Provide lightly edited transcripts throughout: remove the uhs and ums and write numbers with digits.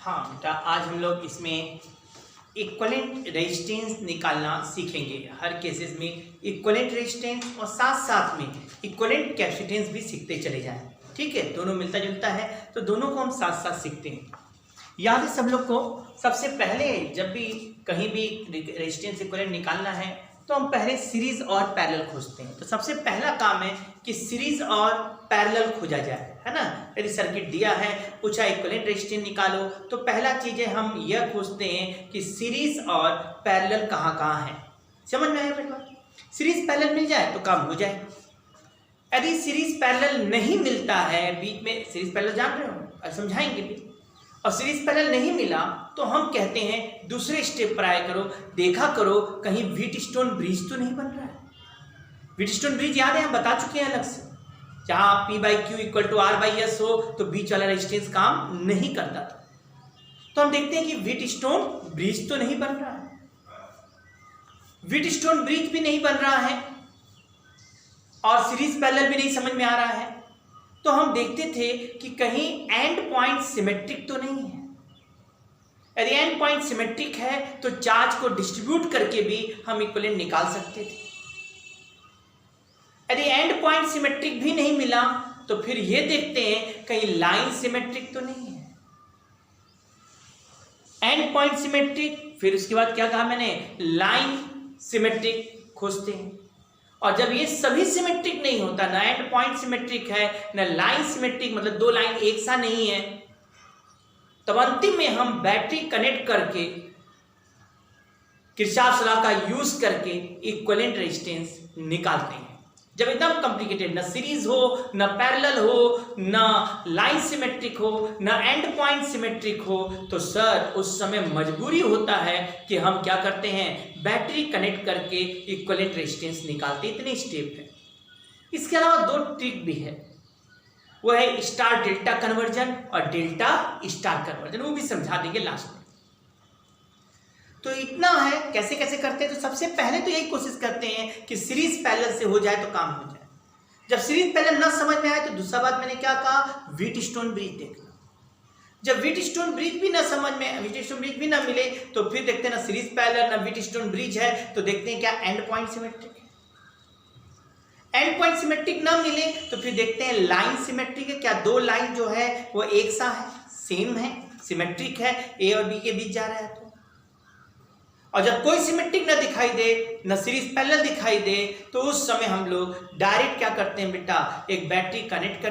हाँ बेटा, आज हम लोग इसमें इक्विवेलेंट रेजिस्टेंस निकालना सीखेंगे। हर केसेस में इक्विवेलेंट रेजिस्टेंस और साथ साथ में इक्विवेलेंट कैपेसिटेंस भी सीखते चले जाएं। ठीक है, दोनों मिलता जुलता है तो दोनों को हम साथ साथ सीखते हैं। याद है सब लोग को, सबसे पहले जब भी कहीं भी रेजिस्टेंस इक्विवेलेंट निकालना है तो हम पहले सीरीज और पैरेलल खोजते हैं। तो सबसे पहला काम है कि सीरीज और पैरेलल खोजा जाए, है ना। यदि सर्किट दिया है, पूछा इक्विवेलेंट रेजिस्टेंस निकालो, तो पहला चीज है हम यह खोजते हैं कि सीरीज और पैरेलल कहाँ कहाँ है। समझ में आया बेटा? सीरीज पैरेलल मिल जाए तो काम हो जाए। यदि सीरीज पैरेलल नहीं मिलता है, बीच में सीरीज पैरेलल जान रहे हो, समझाएंगे भी, और सीरीज पैरेलल नहीं मिला तो हम कहते हैं दूसरे स्टेप पर आया करो, देखा करो कहीं व्हीटस्टोन ब्रिज तो नहीं बन रहा है। व्हीटस्टोन ब्रिज याद है, हम बता चुके हैं अलग से। जहां P/Q = R/S हो तो बीच वाला रेजिस्टेंस काम नहीं करता था। तो हम देखते हैं कि व्हीटस्टोन ब्रिज तो नहीं बन रहा है, व्हीटस्टोन ब्रिज भी नहीं बन रहा है और सीरीज पैरेलल भी नहीं समझ में आ रहा है। तो हम देखते थे कि कहीं एंड पॉइंट सिमेट्रिक तो नहीं है। यदि एंड पॉइंट सिमेट्रिक है तो चार्ज को डिस्ट्रीब्यूट करके भी हम इक्विवेलेंट निकाल सकते थे। यदि एंड पॉइंट सिमेट्रिक भी नहीं मिला तो फिर यह देखते हैं कहीं लाइन सिमेट्रिक तो नहीं है। एंड पॉइंट सिमेट्रिक, फिर उसके बाद क्या कहा मैंने, लाइन सिमेट्रिक खोजते हैं। और जब ये सभी सिमेट्रिक नहीं होता, ना एंड पॉइंट सिमेट्रिक है ना लाइन सिमेट्रिक, मतलब दो लाइन एक सा नहीं है, तब अंतिम में हम बैटरी कनेक्ट करके किरचॉफ लॉ का यूज करके इक्विवेलेंट रेजिस्टेंस निकालते हैं। जब एकदम कॉम्प्लिकेटेड, ना सीरीज हो, ना पैरेलल हो, ना लाइन सिमेट्रिक हो, ना एंड पॉइंट सिमेट्रिक हो, तो सर उस समय मजबूरी होता है कि हम क्या करते हैं, बैटरी कनेक्ट करके इक्विवेलेंट रेजिस्टेंस निकालते। इतने स्टेप है। इसके अलावा दो ट्रिक भी है, वो है स्टार डेल्टा कन्वर्जन और डेल्टा स्टार कन्वर्जन, वो भी समझा देंगे लास्ट में। तो इतना है, कैसे कैसे करते हैं। तो सबसे पहले तो यही कोशिश करते हैं कि सीरीज पैरेलल से हो जाए तो काम हो जाए। जब सीरीज पैरेलल ना समझ में आए तो दूसरा बात मैंने क्या कहा, व्हीटस्टोन ब्रिज देखना। जब व्हीटस्टोन ब्रिज भी ना समझ में, व्हीटस्टोन ब्रिज भी ना मिले तो फिर देखते हैं ना सीरीज पैरेलल ना व्हीटस्टोन ब्रिज है, तो देखते हैं क्या एंड पॉइंट सिमेट्रिक है। एंड पॉइंट सिमेट्रिक ना मिले तो फिर देखते हैं लाइन सिमेट्रिक है, क्या दो लाइन जो है वो एक सा है, सेम है, सिमेट्रिक है, ए और बी के बीच जा रहा है। और जब कोई सिमेट्रिक ना दिखाई दे, ना सीरीज पैरेलल दिखाई दे, तो उस समय हम लोग डायरेक्ट क्या करते हैं बेटा, एक बैटरी कनेक्ट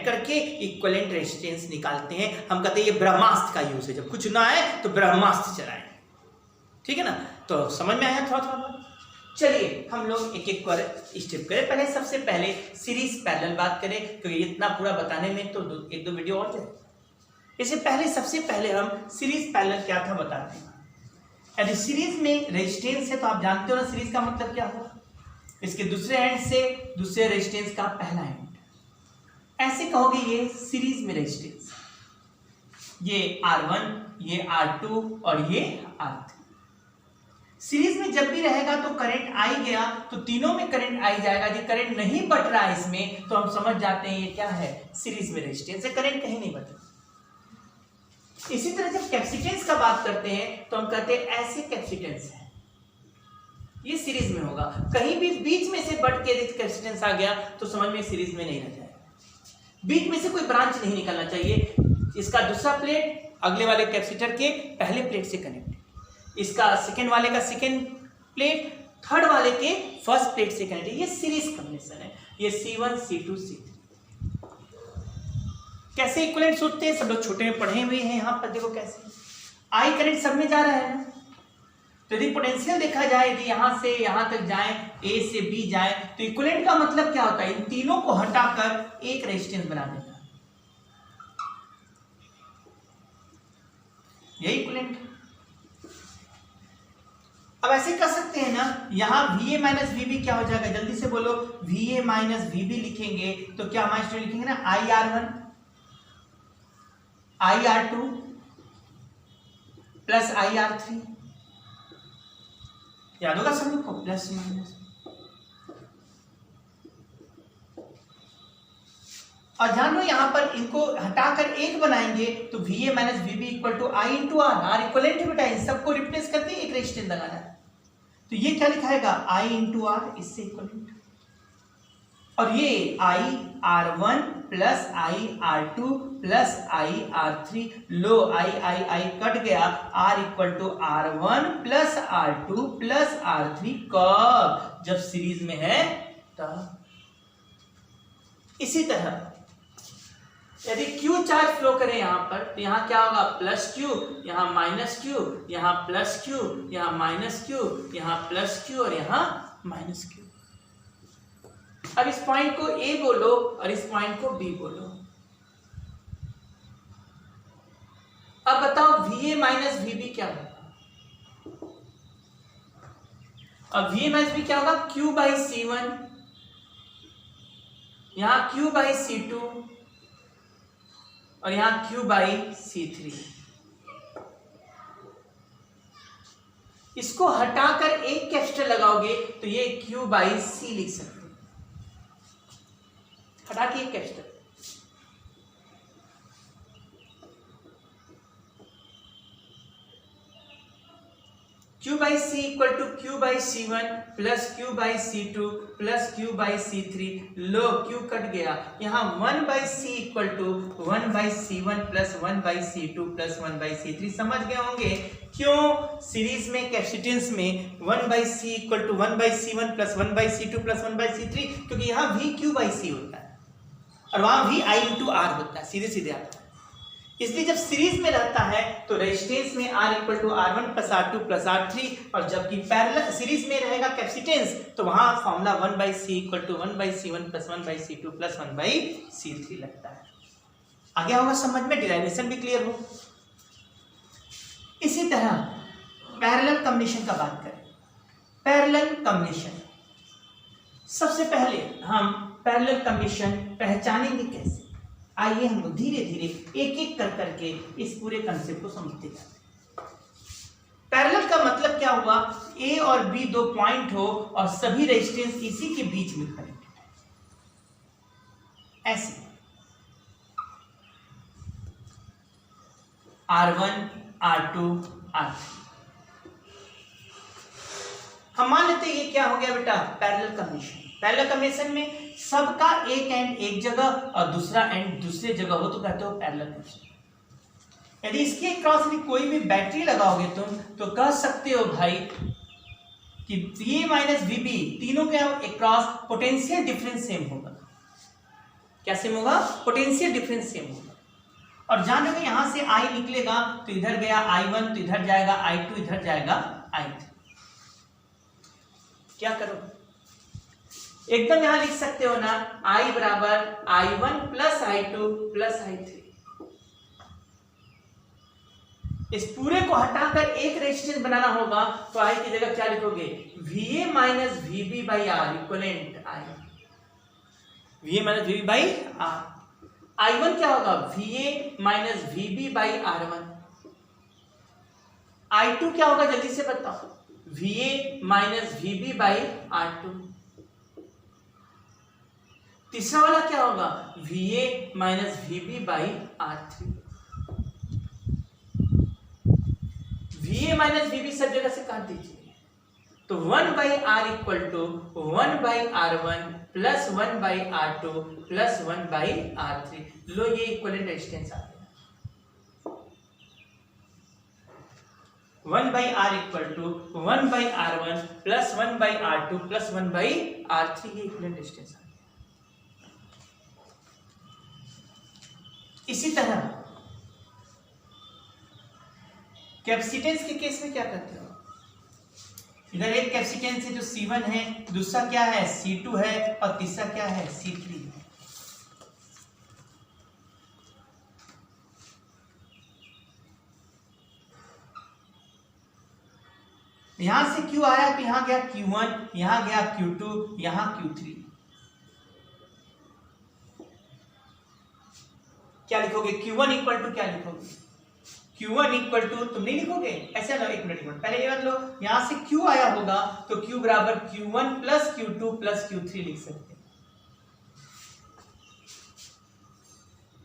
करके इक्विवेलेंट रेजिस्टेंस निकालते हैं। हम कहते हैं ये ब्रह्मास्त्र का यूज है, जब कुछ ना आए तो ब्रह्मास्त्र चलाएं। ठीक है ना, तो समझ में आया थोड़ा थोड़ा। चलिए हम लोग एक एक कर स्टेप करें। पहले सबसे पहले सीरीज पैरेलल बात करें, क्योंकि इतना पूरा बताने में तो एक दो वीडियो और जाए। इससे पहले सबसे पहले हम सीरीज पैरेलल क्या था बताते हैं। यदि सीरीज में रेजिस्टेंस है तो आप जानते हो ना सीरीज का मतलब क्या होगा, इसके दूसरे एंड से दूसरे रेजिस्टेंस का पहला एंड, ऐसे कहोगे ये सीरीज में रेजिस्टेंस, ये R1, ये R2 और ये R3। सीरीज में जब भी रहेगा तो करंट आई गया तो तीनों में करंट आई जाएगा। यदि करंट नहीं बट रहा है इसमें तो हम समझ जाते हैं ये क्या है, सीरीज में रेजिस्टेंस है, करंट कहीं नहीं बट रहा। इसी तरह जब कैपेसिटेंस का बात करते हैं तो हम कहते हैं ऐसे कैपेसिटेंस है, ये सीरीज में होगा। कहीं भी बीच में से बट के कैपेसिटेंस आ गया तो समझ में सीरीज में नहीं रह जाएगा। बीच में से कोई ब्रांच नहीं निकलना चाहिए। इसका दूसरा प्लेट अगले वाले कैपेसिटर के पहले प्लेट से कनेक्ट, इसका सेकेंड वाले का सेकेंड प्लेट थर्ड वाले के फर्स्ट प्लेट से कनेक्ट, ये सीरीज कॉम्बिनेशन है। ये C1 C2 C3। कैसे इक्विवेलेंट सोचते हैं, सब लोग छोटे में पढ़े हुए हैं। यहाँ पर देखो कैसे आई करंट सब में जा रहा है ना, तो यदि पोटेंशियल देखा जाए, यदि यहां से यहां तक जाए, ए से बी जाए, तो इक्विवेलेंट का मतलब क्या होता है, इन तीनों को हटाकर एक रेजिस्टेंस बना देना, यही इक्विवेलेंट। अब ऐसे कर सकते हैं ना, यहां VA माइनस VB क्या हो जाएगा, जल्दी से बोलो। VA माइनस VB लिखेंगे तो क्या हमारे लिखेंगे ना, IR1 IR2 प्लस IR3, याद होगा सब लोग को, प्लस माइनस। और ध्यान दो यहाँ पर इनको हटाकर एक बनाएंगे तो VA minus VB equal to I into R equivalent है बेटा, इन सबको रिप्लेस करके एक रेजिस्टेंस लगाना है। तो ये क्या लिखाएगा I इंटू आर, इससे इक्वलेंट, और ये IR1 plus IR2 plus IR3, लो I कट गया, R equal to R1 plus R2 plus R3, कब? जब सीरीज में है तब। इसी तरह यदि Q चार्ज फ्लो करें यहाँ पर, तो यहाँ क्या होगा? प्लस Q, यहाँ माइनस Q, यहाँ प्लस Q, यहाँ माइनस Q, यहाँ प्लस Q और यहाँ माइनस Q। अब इस पॉइंट को A बोलो और इस पॉइंट को B बोलो। अब बताओ VA माइनस VB क्या होगा? अब VA माइनस VB क्या होगा? Q बाई C1, यहाँ Q बाई C2 और यहाँ Q बाई C3। इसको हटाकर एक कैपिटल लगाओगे तो ये Q बाई C लिख सकते हो, हटा के एक capital. Q by C equal to Q by C1 plus Q by C2 plus Q by C3, लो Q कट गया, यहाँ 1 by C equal to 1 by C1 plus 1 by C2 plus 1 by C3। समझ गए होंगे क्यों series में capacitance में 1 by C equal to 1 by C1 plus 1 by C2 plus 1 by C3, क्योंकि यहाँ V Q बाई C होता है और वहां V I इंटू R होता है, सीधे सीधे आता है। इसलिए जब सीरीज में रहता है तो रेजिस्टेंस में R equal to R1 plus R2 plus R3, और जबकि पैरेलल सीरीज में रहेगा कैपेसिटेंस तो वहां formula 1 by C equal to 1 by C1 plus 1 by C2 plus 1 by C3 लगता है। आगे होगा समझ में, डिराइवेशन भी क्लियर हो। इसी तरह पैरेलल कॉम्बिनेशन का बात करें। पैरेलल कॉम्बिनेशन, सबसे पहले हम पैरेलल कॉम्बिनेशन पहचानेंगे कैसे? आइए हम धीरे धीरे एक एक कर करके इस पूरे कंसेप्ट को समझते जाते हैं। पैरेलल का मतलब क्या हुआ? A और B दो पॉइंट हो और सभी रेजिस्टेंस इसी के बीच में कनेक्टेड है, ऐसे R1 R2 R3। हम मान लेते हैं ये क्या हो गया बेटा? Parallel combination. पैरेलल कॉम्बिनेशन में सबका एक एंड एक जगह और दूसरा एंड दूसरे जगह हो तो कहते हो पैरेलल कॉम्बिनेशन। यदि इसके क्रॉस में कोई भी बैटरी लगाओगे तुम तो कह सकते हो भाई कि VA माइनस VB तीनों के क्रॉस पोटेंशियल डिफरेंस सेम होगा। क्या सेम होगा? पोटेंशियल डिफरेंस सेम होगा। और जान लोगे यहां से I निकलेगा तो इधर गया I1, तो इधर जाएगा I2, इधर जाएगा I3। क्या करो? एकदम यहां लिख सकते हो ना, I बराबर I1 plus I2 plus I3। इस पूरे को हटाकर एक रेजिस्टेंस बनाना होगा तो I की जगह क्या लिखोगे? VA minus VB by R equivalent I। VA minus VB by R। I1 क्या होगा? VA minus VB by R1। I2 क्या होगा? जल्दी से बताओ। VA minus VB by R2। तीसरा वाला क्या होगा? VA minus VB by R3। VA minus VB सब जगह से काट दीजिए तो 1 by R equal to 1 by R1 plus 1 by R2 plus 1 by R3। लो ये इक्विवेलेंट रेजिस्टेंस आ गया। 1 by R equal to 1 by R1 plus 1 by R2 plus 1 by R3, ये इक्विवेलेंट रेजिस्टेंस आ गया। इसी तरह कैपेसिटेंस के केस में क्या करते हो? इधर एक कैपेसिटेंस है जो C1 है, दूसरा क्या है? C2 है और तीसरा क्या है? C3 है। यहां से Q आया तो यहां गया Q1, यहां गया Q2, यहां Q3। क्या लिखोगे? Q1 इक्वल टू क्या लिखोगे? Q1 इक्वल टू तुम नहीं लिखोगे ऐसे लो, एक मिनट पहले ये बात लो, यहां से Q आया होगा तो Q बराबर Q1 plus Q2 plus Q3 लिख सकते हैं।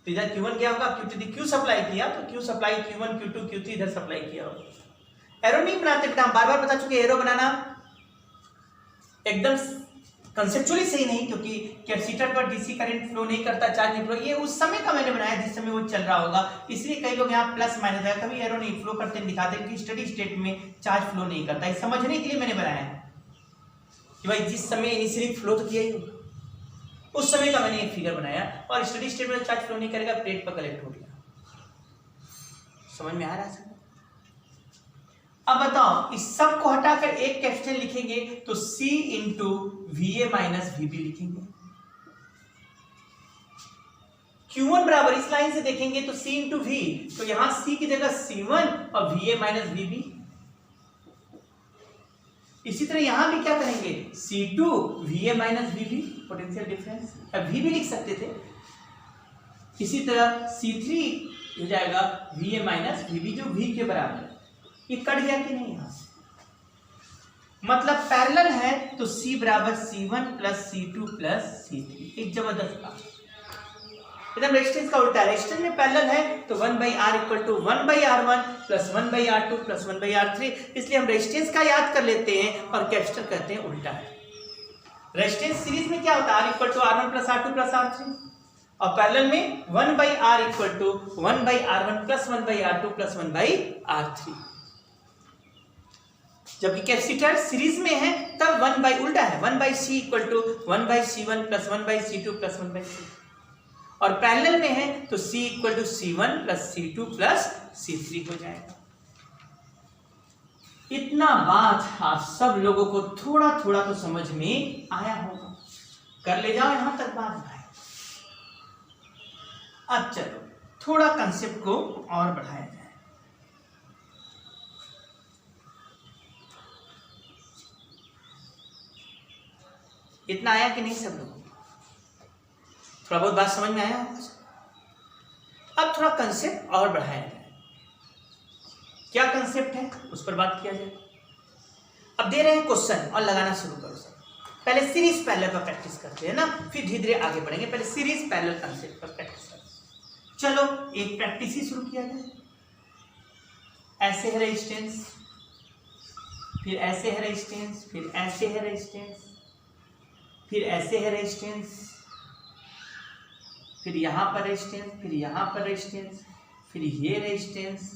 तो इधर Q1 क्या होगा, Q2 Q सप्लाई किया तो Q supply Q1 Q2 Q3 इधर सप्लाई किया होगा। एरो नहीं बनाते बेटा, हम बार बार बता चुके, एरो बनाना एकदम कंसेप्चुअली सही नहीं, क्योंकि कैपेसिटर पर डीसी करंट फ्लो नहीं करता, चार्ज नहीं फ्लो, ये उस समय का मैंने बनाया जिस समय वो चल रहा होगा, इसलिए कई लोग यहाँ प्लस माइनस है, कभी एरो नहीं फ्लो करते दिखाते कि स्टडी स्टेट में चार्ज फ्लो नहीं करता, ये समझने के लिए मैंने बनाया है कि भाई जिस समय इनिशियली फ्लो तो किया ही होगा, उस समय का मैंने एक फिगर बनाया, और स्टडी स्टेट में चार्ज फ्लो नहीं करेगा, प्लेट पर कलेक्ट हो गया। समझ में आ रहा है? अब बताओ, इस सब को हटाकर एक कैपेसिटर लिखेंगे तो C into VA minus VB लिखेंगे। Q1 बराबर, इस लाइन से देखेंगे तो C इंटू V, तो यहां C की जगह C1 और VA माइनस VB। इसी तरह यहां भी क्या करेंगे, C2 VA minus VB, potential difference, अब V भी लिख सकते थे। इसी तरह C3 हो जाएगा VA माइनस VB, जो V के बराबर है। ये कट गया कि नहीं यहां से, मतलब पैरेलल है तो C बराबर C1 plus C2 plus C3, एक जबरदस्त बात। एकदम रेजिस्टेंस का उल्टा है, रेजिस्टेंस में पैरेलल है तो 1/R equal to 1/R1 plus 1/R2 plus 1/R3, इसलिए हम रेजिस्टेंस का याद कर लेते हैं और कैपेसिटर करते हैं उल्टा है। रेजिस्टेंस सीरीज में क्या होता है, R equal to R1 plus R2 plus R3, और पैरेलल में 1/R equal to 1/R1 plus 1/R2 plus 1/R3। जबकि कैपेसिटर सीरीज में है तब 1 उल्टा है, 1/C equal to 1/C1 plus 1/C2 plus 1/C, और पैरेलल में है तो C equal to C1 plus C2 plus C3 हो जाएगा। इतना बात आप सब लोगों को थोड़ा थोड़ा तो समझ में आया होगा, कर ले जाओ यहां तक बात भाई। अब चलो थोड़ा कंसेप्ट को और बढ़ाया जाए। इतना आया कि नहीं सब लोगों को, थोड़ा बहुत बात समझ में आया होगा। अब थोड़ा कंसेप्ट और बढ़ाया जाए, क्या कंसेप्ट है उस पर बात किया जाए। अब दे रहे हैं क्वेश्चन और लगाना शुरू करो सब। पहले सीरीज पैरेलल पर प्रैक्टिस करते हैं ना, फिर धीरे धीरे आगे बढ़ेंगे, पहले सीरीज पैरेलल कंसेप्ट पर प्रैक्टिस करते हैं। चलो एक प्रैक्टिस ही शुरू किया जाए। ऐसे है रेजिस्टेंस, फिर ऐसे है रेजिस्टेंस, फिर ऐसे है रेजिस्टेंस, फिर ऐसे है रेजिस्टेंस, फिर यहां पर रेजिस्टेंस, फिर यहां पर रेजिस्टेंस, फिर ये रेजिस्टेंस,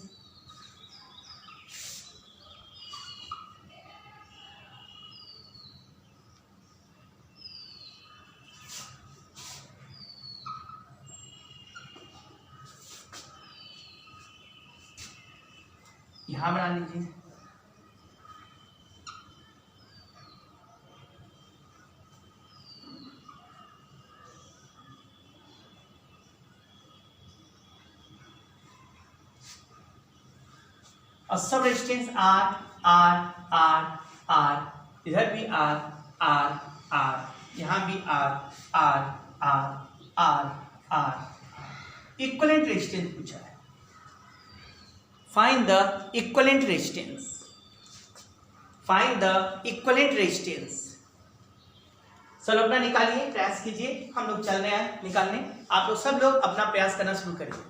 यहां बना लीजिए, और सब resistance R R R R, इधर भी R R R, यहां भी R R R R R। Equivalent resistance पूछा है, find the equivalent resistance, find the equivalent resistance. चलो अपना निकालिए, प्रयास कीजिए, हम लोग चल रहे हैं निकालने, आप लोग सब लोग अपना प्रयास करना शुरू करिए।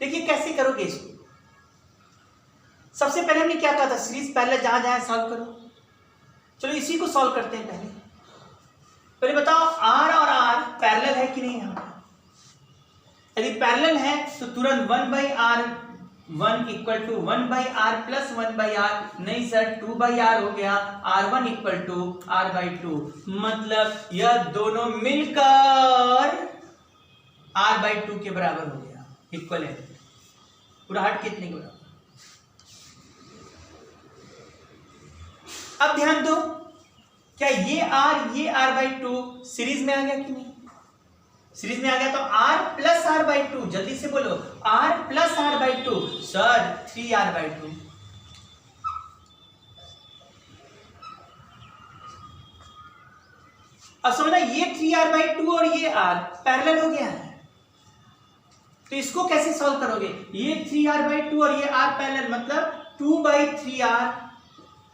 देखिए कैसे करोगे इसको। सबसे पहले हमने क्या कहा था, सीरीज पैरेलल जहां जहां सॉल्व करो। चलो इसी को सॉल्व करते हैं। पहले बताओ R और R पैरेलल है कि नहीं। यहां यदि पैरेलल है तो तुरंत 1/R1 equal to 1/R plus 1/R, नहीं सर 2/R हो गया, R1 इक्वल टू R/2, मतलब यह दोनों मिलकर R/2 के बराबर हो गया, इक्वलेंट। पूरा हट कितने के बराबर। अब ध्यान दो, क्या ये R/2 सीरीज में आ गया कि नहीं। सीरीज में आ गया तो R प्लस R/2, जल्दी से बोलो R plus R/2, sir 3R/2। अब समझना, ये 3R/2 और ये R पैरेलल हो गया है, तो इसको कैसे सॉल्व करोगे। ये 3R/2 और ये R पैरेलल, मतलब 2/3R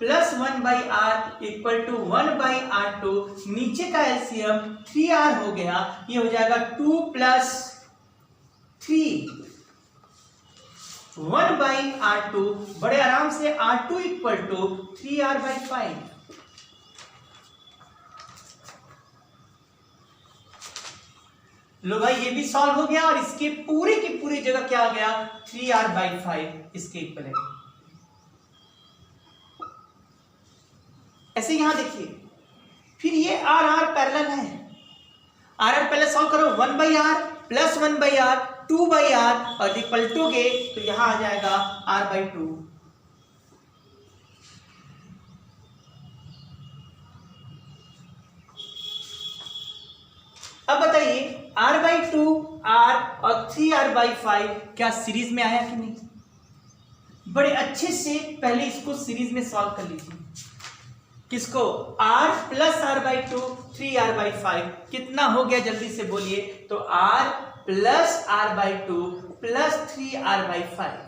plus 1/R equal to 1/R2, नीचे का एलसीएम 3R हो गया, ये हो जाएगा 2 प्लस 1/R2, बड़े आराम से R2 इक्वल टू 3R/5। लो भाई ये भी सॉल्व हो गया और इसके पूरे की पूरी जगह क्या आ गया 3R/5 इसके इक्वल है। ऐसे यहां देखिए, फिर ये R पैरेलल है, R पहले सॉल्व करो 1/R प्लस 1/R 2/R और यदि पलटोगे तो यहां आ जाएगा R/2। अब बताइए R/2 R और 3R/5 क्या सीरीज में आया कि नहीं? बड़े अच्छे से पहले इसको सीरीज में सॉल्व कर लीजिए। किसको? R प्लस R/2 3R/5 कितना हो गया जल्दी से बोलिए। तो R plus R/2 plus 3R/5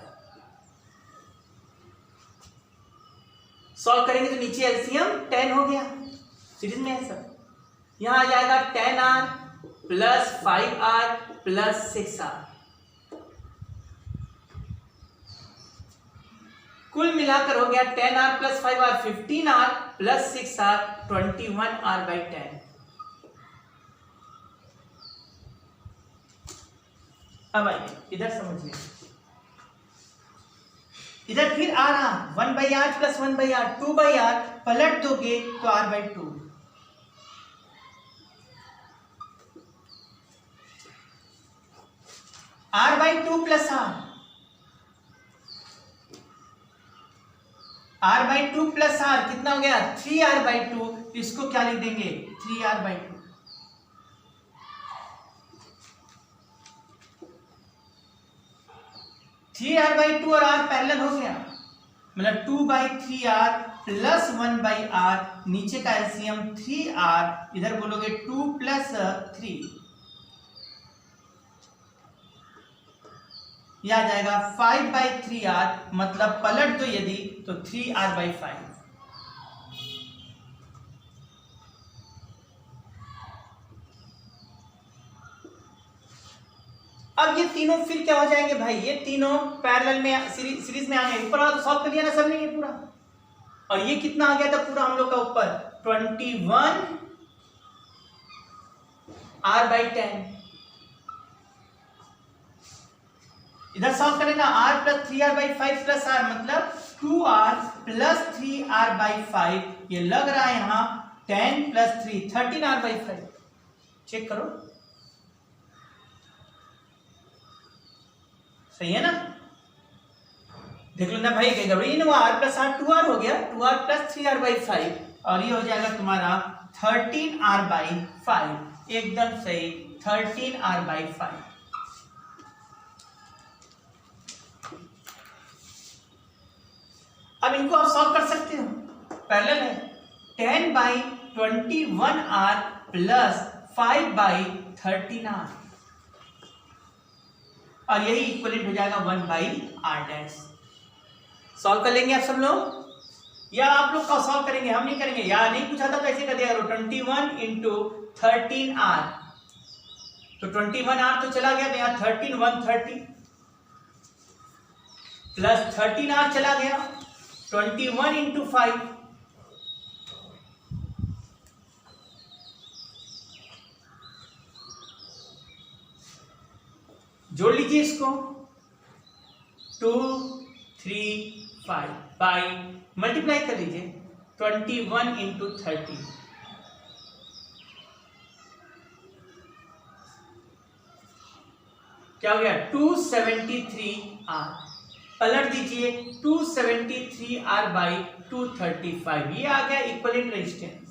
solve करेंगे तो नीचे एलसीएम 10 हो गया, सीरीज में है सर। यहां आ जाएगा 10R plus 5R plus 6R, कुल मिलाकर हो गया 10R plus 5R 15R plus 6R 21R/10। अब आइए इधर समझिए, इधर फिर आ रहा 1/R प्लस 1/R 2/R, पलट दोगे तो R/2। R/2 plus R/2 plus R कितना हो गया 3R/2, इसको क्या लिख देंगे 3R/2। और R पैरेलल हो गया, मतलब 2/3R प्लस 1/R, नीचे का एलसीएम 3R, इधर बोलोगे 2 प्लस 3, यह आ जाएगा 5/3R, मतलब पलट दो यदि तो 3R/5। अब ये तीनों फिर क्या हो जाएंगे भाई, ये तीनों पैरेलल में सीरीज में आ गए। ऊपर वाला तो सॉल्व कर लिया ना सबने ये पूरा, और ये कितना आ गया था पूरा हम लोग का ऊपर 21R/10। इधर सॉल्व करेगा R plus 3R/5 plus R, मतलब 2R प्लस 3R/5, ये लग रहा है यहां 10 प्लस 3 13R/5। चेक करो, सही है ना? देख लो ना भाई, कहीं गड़बड़ी नहीं हुआ। R प्लस R 2R हो गया, 2R प्लस 3R/5 और ये हो जाएगा तुम्हारा 13R/5, एकदम सही 13R/5। अब इनको आप सॉल्व कर सकते हो, पैरेलल है। 10/21R प्लस 5/13R और यही इक्वलेंट हो जाएगा 1/R डैश। सॉल्व कर लेंगे आप सब लोग, या आप लोग का सॉल्व करेंगे, हम नहीं करेंगे। या नहीं पूछा था कैसे कर दिया करो, 21 इंटू 13R, तो 21R तो चला गया, तो यहाँ 13 130 प्लस 13R चला गया, 21 इंटू 5, जोड़ लीजिए इसको 2 3 5 बाई मल्टीप्लाई कर लीजिए 21 इंटू 30, क्या हो गया 273R। पलट दीजिए 273R/235, ये आ गया इक्विवेलेंट रेजिस्टेंस।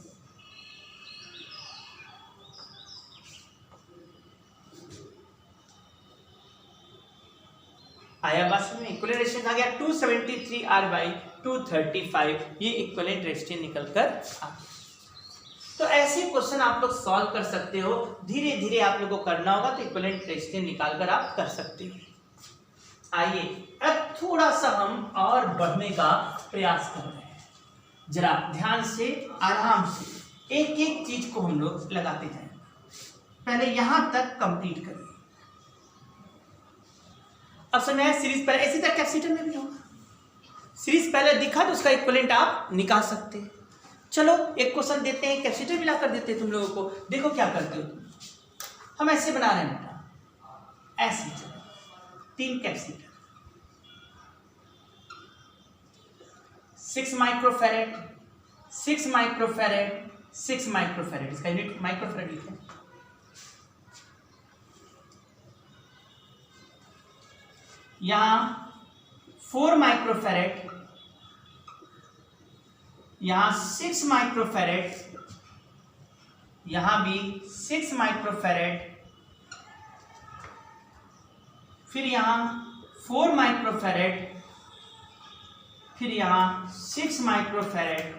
आया बात समझ में? इक्विवेलेंट रेजिस्टेंस आ गया 273R/235, ये इक्विवेलेंट रेजिस्टेंस निकल कर आ गया। तो ऐसे क्वेश्चन आप लोग सॉल्व कर सकते हो, धीरे धीरे आप लोगों को करना होगा, तो इक्विवेलेंट रेजिस्टेंस निकालकर आप कर सकते हो। आइए अब थोड़ा सा हम और बढ़ने का प्रयास कर रहे हैं, जरा ध्यान से आराम से एक एक चीज को हम लोग लगाते जाएं। पहले यहां तक कंप्लीट करें, अब समझ में आया? सीरीज पहले इसी तरह कैपेसिटर में भी होगा, सीरीज पहले दिखा तो उसका इक्विवेलेंट आप निकाल सकते हैं। चलो एक क्वेश्चन देते हैं, कैपेसिटर मिला कर देते हैं तुम लोगों को, देखो क्या करते हो तुम। हम ऐसे बना रहे हैं बेटा, ऐसे चलो 3 कैपेसिटर 6 माइक्रोफैरेड 6 माइक्रोफैरेड 6 माइक्रोफैरेड, इसका यूनिट माइक्रोफैरेड लिखते हैं। यहां 4 माइक्रोफैरेड, यहां 6 माइक्रोफैरेड, यहां भी 6 माइक्रोफैरेड, फिर यहां 4 माइक्रोफैरेड, फिर यहां 6 माइक्रोफैरेड,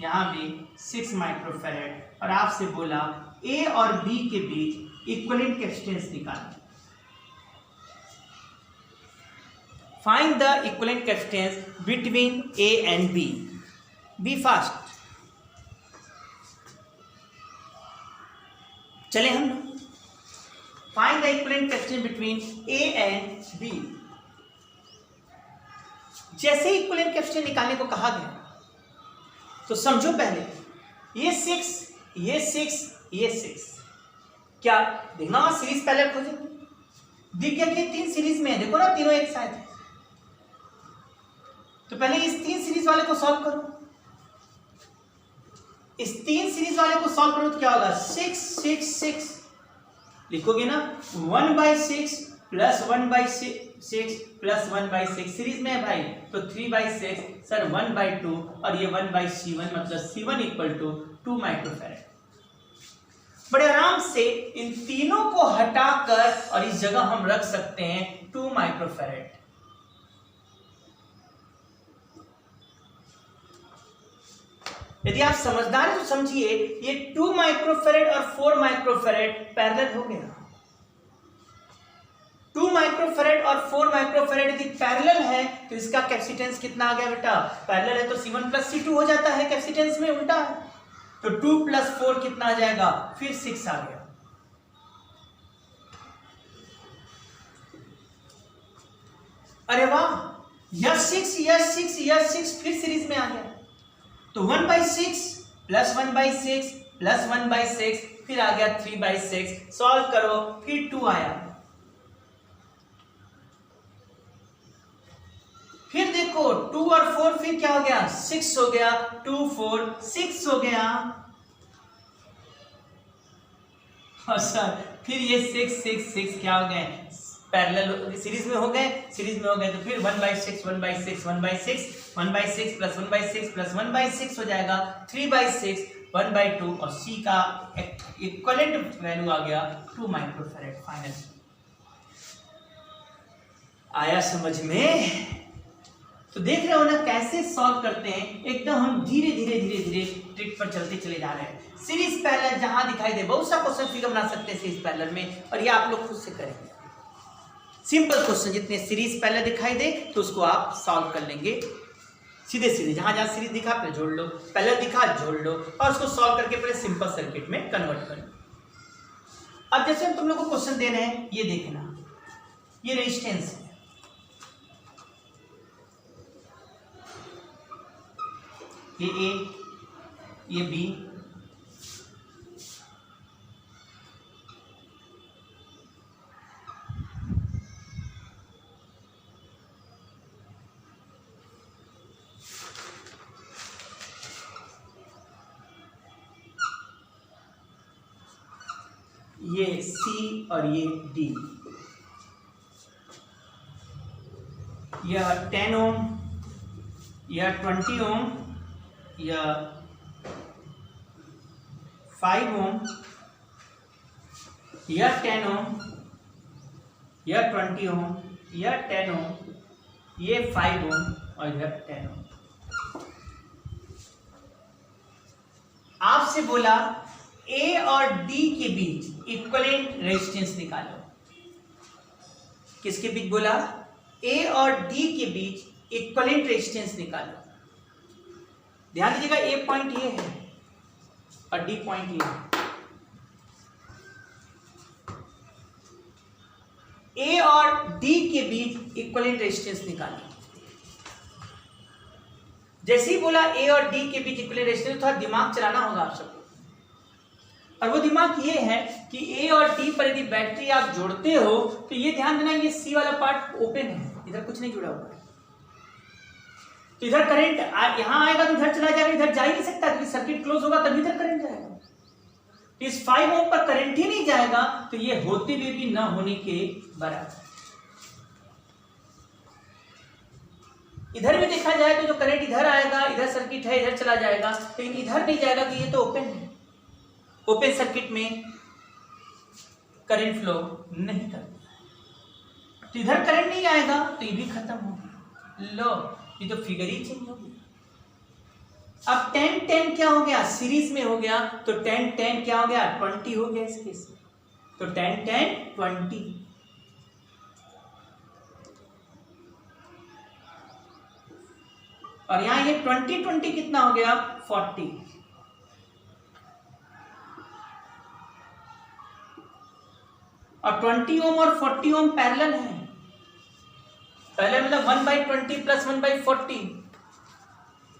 यहां भी 6 माइक्रोफैरेड, और आपसे बोला ए और बी के बीच इक्विवेलेंट कैपेसिटेंस निकालना। Find the equivalent capacitance between A and B. B fast, चले हम लोग। Find the equivalent capacitance between A and B. जैसे ही इक्विवेलेंट कैपेसिटेंस निकालने को कहा गया तो समझो पहले ये 6 ये 6 ये 6, क्या देखना सीरीज पहले खोजेंगे, दिख गया कि 3 सीरीज में है, देखो ना तीनों एक साथ है, तो पहले इस 3 सीरीज वाले को सॉल्व करो। इस 3 सीरीज वाले को सॉल्व करो तो क्या होगा, 6 6 6 लिखोगे ना, 1/6 प्लस 1/6 प्लस 1/6 सीरीज में है भाई, तो 3/6 सर 1/2 और ये 1/C1 मतलब C1 इक्वल टू 2 माइक्रोफैरेड। बड़े आराम से इन तीनों को हटाकर और इस जगह हम रख सकते हैं 2 माइक्रोफैरेड। यदि आप समझदार हैं तो समझिए, ये 2 माइक्रोफैरेड और 4 माइक्रोफैरेड पैरेलल हो गया। 2 माइक्रोफैरेड और 4 माइक्रोफैरेड यदि पैरेलल है तो इसका कैपेसिटेंस कितना आ गया बेटा, पैरेलल है तो C1 प्लस C2 हो जाता है, कैपेसिटेंस में उल्टा है, तो 2 प्लस 4 कितना आ जाएगा, फिर 6 आ गया। अरे वाह, यह 6 यह 6 यह 6 फिर सीरीज में आ गया, तो 1/6 प्लस 1/6 प्लस 1/6 फिर आ गया 3/6, सॉल्व करो फिर 2 आया, फिर देखो 2 और 4 फिर क्या हो गया, 6 हो गया, 2 4 6 हो गया, और सर फिर ये 6 6 6 क्या हो गए, पैरेलल सीरीज में हो गए, सीरीज में हो गए तो फिर 1/6 1/6 1/6 1/6 प्लस 1/6 प्लस 1/6 हो जाएगा 3/6 1/2 और C का इक्विवेलेंट वैल्यू आ गया 2 माइक्रोफैरेड। फाइनल आया समझ में? तो देख रहे हो ना कैसे सॉल्व करते हैं, एकदम हम धीरे धीरे धीरे धीरे ट्रिक पर चलते चले जा रहे हैं। सीरीज पैरेलल जहां दिखाई दे, बहुत सा क्वेश्चन फिगर बना सकते हैं सीरीज पैरेलल में, और ये आप लोग खुद से करेंगे। सिंपल क्वेश्चन जितने सीरीज पहले दिखाई दे तो उसको आप सॉल्व कर लेंगे सीधे सीधे, जहां जहां सीरीज दिखा पहले जोड़ लो, पहले दिखा जोड़ लो, और उसको सॉल्व करके पहले सिंपल सर्किट में कन्वर्ट कर लो। अब जैसे हम तुम लोग को क्वेश्चन दे रहे हैं, ये देखना, ये रेजिस्टेंस है, ये ए, ये बी, ये C और ये D, यह 10 ओम, यह 20 ओम, यह 5 ओम, यह 10 ओम, यह 20 ओम, यह 10 ओम, ये 5 ओम और यह 10 ओम। आपसे बोला ए और डी के बीच इक्विवेलेंट रेजिस्टेंस निकालो। किसके बीच बोला, ए और डी के बीच इक्विवेलेंट रेजिस्टेंस निकालो। ध्यान दीजिएगा, ए पॉइंट ये है और डी पॉइंट ये है। ए और डी के बीच इक्विवेलेंट रेजिस्टेंस निकालिए। जैसे ही बोला ए और डी के बीच इक्विवेलेंट रेजिस्टेंस, थोड़ा दिमाग चलाना होगा आप सबको। और वो दिमाग ये है कि ए और डी पर यदि बैटरी आप जोड़ते हो तो ये ध्यान देना, ये सी वाला पार्ट ओपन है, इधर कुछ नहीं जुड़ा हुआ है। तो इधर करंट यहां आएगा तो इधर चला जाएगा, इधर जा ही नहीं सकता क्योंकि सर्किट क्लोज होगा तभी इधर करंट जाएगा। तो इस 5 ओम पर करंट ही नहीं जाएगा तो ये होते हुए भी न होने के बराबर। इधर भी देखा जाए तो जो करंट इधर आएगा, इधर सर्किट है, इधर चला जाएगा, लेकिन इधर नहीं जाएगा कि ये तो ओपन है। ओपन सर्किट में करंट फ्लो नहीं करता, तो इधर करंट नहीं आएगा तो ये भी खत्म हो गया। लो, ये तो फिगर ही चेंज हो गया। अब 10-10 क्या हो गया, सीरीज में हो गया, तो 10-10 क्या हो गया, 20 हो गया इस केस में। तो 10-10-20, और यहां ये 20-20 कितना हो गया, 40। और 20 ओम और 40 ओम पैरेलल है। पहले मतलब 1/20 प्लस 1/40,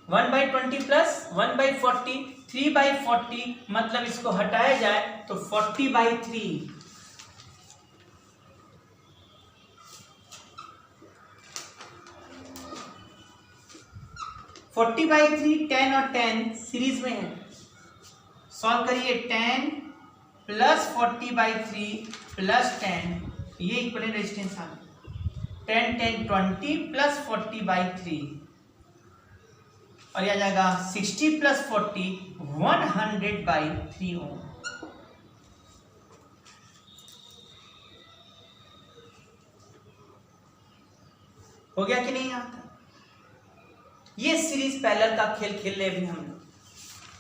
1/20 प्लस 1/40, 3/40, मतलब इसको हटाया जाए तो 40/3। फोर्टी बाई 3, 10 और 10 सीरीज में है। सॉल्व करिए, 10 प्लस 40/3 प्लस 10, ये इक्विवेलेंट रेजिस्टेंस आ गया। 10 10 20 प्लस 40/3, और ये आ जाएगा 60 प्लस 40 100/3 ओम। हो गया कि नहीं यहाँ तक? ये सीरीज पैरेलल का खेल खेल रहे अभी हम लोग,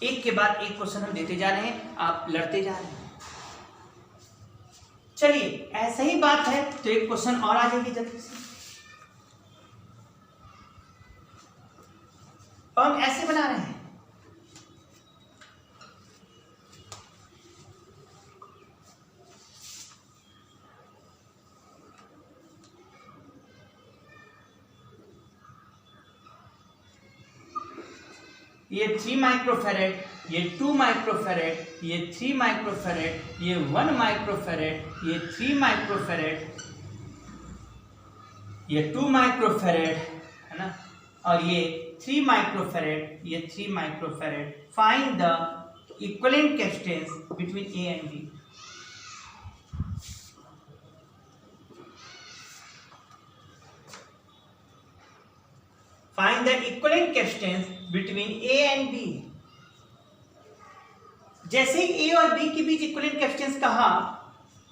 एक के बाद एक क्वेश्चन हम देते जा रहे हैं, आप लड़ते जा रहे हैं। चलिए, ऐसा ही बात है तो एक क्वेश्चन और आ जाएगी जल्दी से। और हम ऐसे बना रहे हैं, ये 3 माइक्रोफेरेड, ये 2 माइक्रोफेरेड, ये 3 माइक्रोफेरेड, ये 1 माइक्रोफेरेड, ये 3 माइक्रोफेरेड, ये 2 माइक्रोफेरेड, है ना, और ये 3 माइक्रोफेरेड, ये 3 microfarad. Find the equivalent capacitance between A and B. Find the equivalent capacitance between A and B। जैसे ही A और B के बीच इक्विवेलेंट कैपेसिटेंस कहा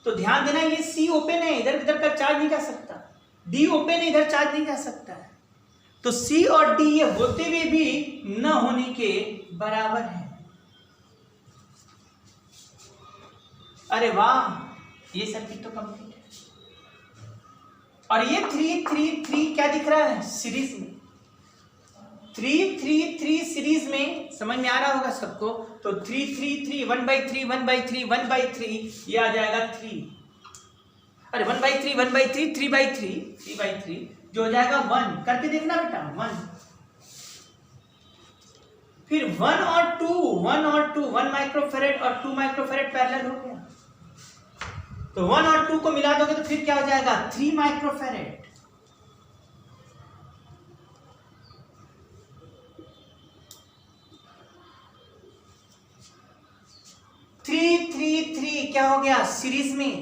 तो ध्यान देना, ये C ओपन है, इधर इधर का चार्ज नहीं जा सकता, D ओपन है, इधर चार्ज नहीं जा सकता है, तो C और D ये होते हुए भी न होने के बराबर है। अरे वाह, ये सर्किट तो कंप्लीट है। और ये 3-3-3 क्या दिख रहा है सीरीज में, 3-3-3 सीरीज में, समझ में आ रहा होगा सबको। तो 3-3-3 1/3 1/3 1/3, ये आ जाएगा 3। अरे 1/3 1/3 3/3 3/3, जो हो जाएगा 1। करके देखना बेटा, 1। फिर 1 और 2 1 माइक्रोफेरेड और 2 माइक्रोफेरेड पैरेलल हो गया, तो 1 और 2 को मिला दोगे तो फिर क्या हो जाएगा, 3 माइक्रोफेरेड। 3-3-3 क्या हो गया सीरीज में,